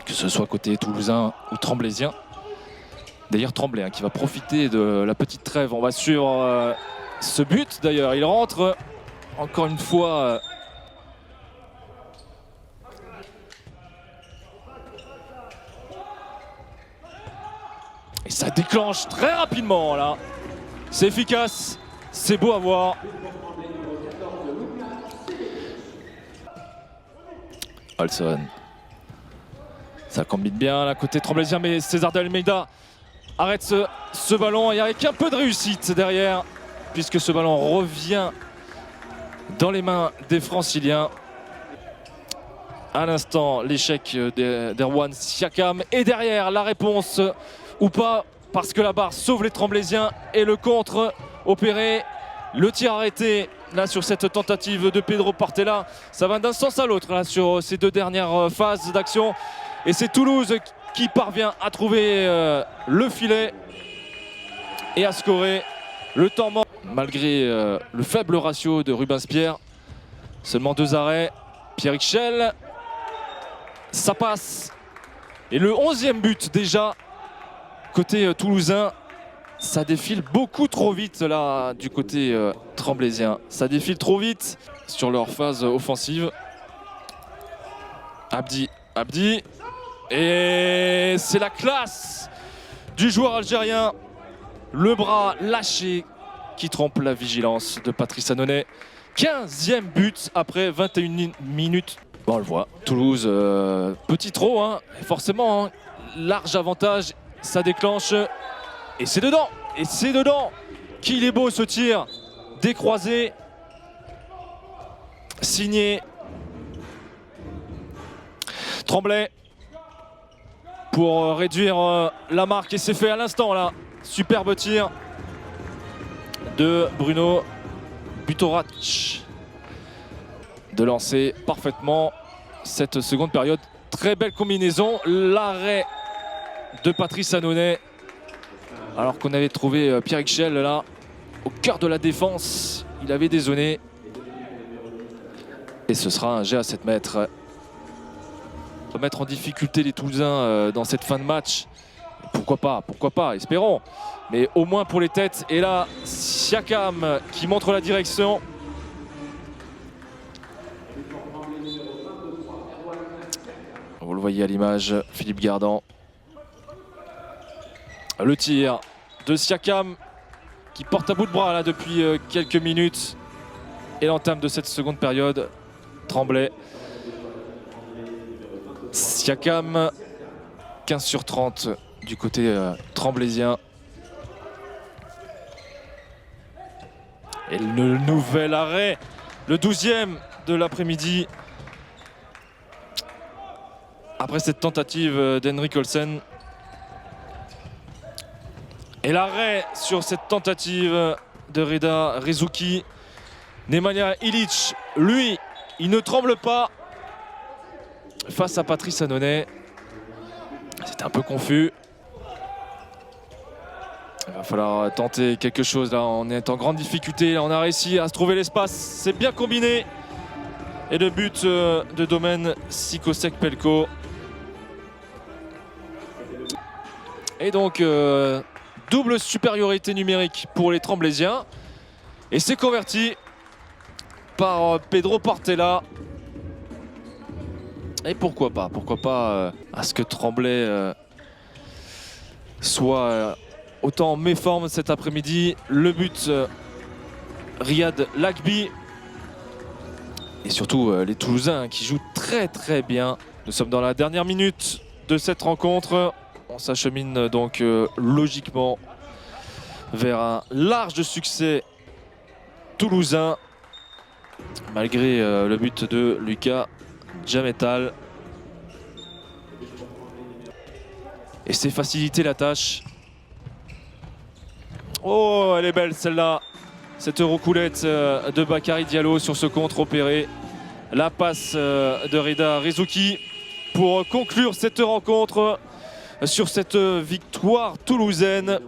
que ce soit côté toulousain ou tremblaisien. D'ailleurs Tremblay qui va profiter de la petite trêve. On va suivre ce but d'ailleurs. Il rentre encore une fois. Et ça déclenche très rapidement là. C'est efficace, c'est beau à voir. Olson. Ça combine bien là côté tremblaisien, mais César de Almeida arrête ce ballon. Il y a avec un peu de réussite derrière, puisque ce ballon revient dans les mains des Franciliens. À l'instant, l'échec d'Erwan Siakam. Et derrière, la réponse ou pas, parce que la barre sauve les Tremblaisiens et le contre opéré. Le tir arrêté là sur cette tentative de Pedro Portela. Ça va d'un sens à l'autre là sur ces deux dernières phases d'action. Et c'est Toulouse qui parvient à trouver le filet et à scorer. Le temps mort malgré le faible ratio de Rubens Pierre. Seulement 2 arrêts. Pierre Schell, ça passe. Et le 11e but déjà côté toulousain. Ça défile beaucoup trop vite là du côté tremblaisien. Ça défile trop vite sur leur phase offensive. Abdi. Et c'est la classe du joueur algérien. Le bras lâché qui trompe la vigilance de Patrice Annonay. 15e but après 21 minutes. Bon, on le voit. Toulouse, petit trop, hein. Forcément, hein, large avantage. Ça déclenche. Et c'est dedans. Et c'est dedans. Qu'il est beau ce tir. Décroisé. Signé. Tremblay. Pour réduire la marque. Et c'est fait à l'instant là. Superbe tir de Bruno Butorac. De lancer parfaitement cette seconde période. Très belle combinaison. L'arrêt de Patrice Annonay. Alors qu'on avait trouvé Pierre Schell là, au cœur de la défense. Il avait dézonné. Et ce sera un jet à 7 mètres. On va mettre en difficulté les Toulousains dans cette fin de match. Pourquoi pas, espérons. Mais au moins pour les têtes. Et là, Siakam qui montre la direction. Vous le voyez à l'image, Philippe Gardan. Le tir de Siakam qui porte à bout de bras là depuis quelques minutes. Et l'entame de cette seconde période. Tremblay. Siakam, 15 sur 30 du côté tremblaisien. Et le nouvel arrêt, le 12e de l'après-midi. Après cette tentative d'Henrik Olsen. Et l'arrêt sur cette tentative de Reda Rezouki. Nemanja Ilić, lui, il ne tremble pas face à Patrice Annonay. C'était un peu confus. Il va falloir tenter quelque chose là. On est en grande difficulté. On a réussi à se trouver l'espace. C'est bien combiné. Et le but de Domen Sikosek Pelko. Et donc double supériorité numérique pour les Tremblaisiens. Et c'est converti par Pedro Portela. Et pourquoi pas à ce que Tremblay soit autant en méforme cet après-midi. Le but Riyad Lakbi. Et surtout les Toulousains qui jouent très bien. Nous sommes dans la dernière minute de cette rencontre. On s'achemine donc logiquement vers un large succès toulousain. Malgré le but de Lucas Djametal. Et c'est faciliter la tâche. Oh, elle est belle celle-là. Cette roucoulette de Bakary Diallo sur ce contre opéré. La passe de Reda Rezouki pour conclure cette rencontre sur cette victoire toulousaine.